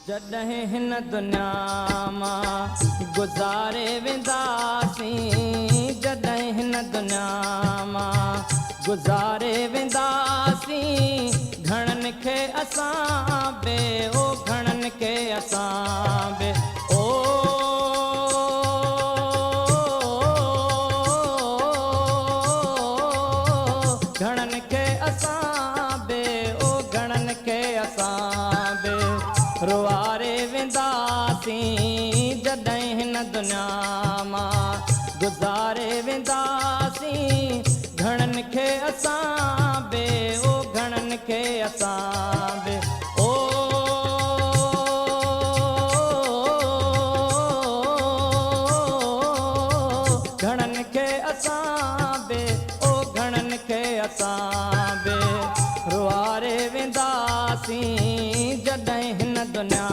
जॾहिं हिन दुनिया मां गुज़ारे वेंदासीं, जॾहिं हिन दुनिया मां गुज़ारे वेंदासीं, घणनि खे असां बे ओ घणनि खे असां बे ओ घणनि खे असां बे ओ घणनि खे असां बे रुआरे वेंदासीं, जॾहिं हिन दुनिया मां गुज़ारे वेंदासीं, घणनि खे असां बे ओ घणनि खे असां बे ओ घणनि खे असां बे ओ घणनि खे असां बे रुआरे वेंदासीं, जॾहिं हिन दुनिया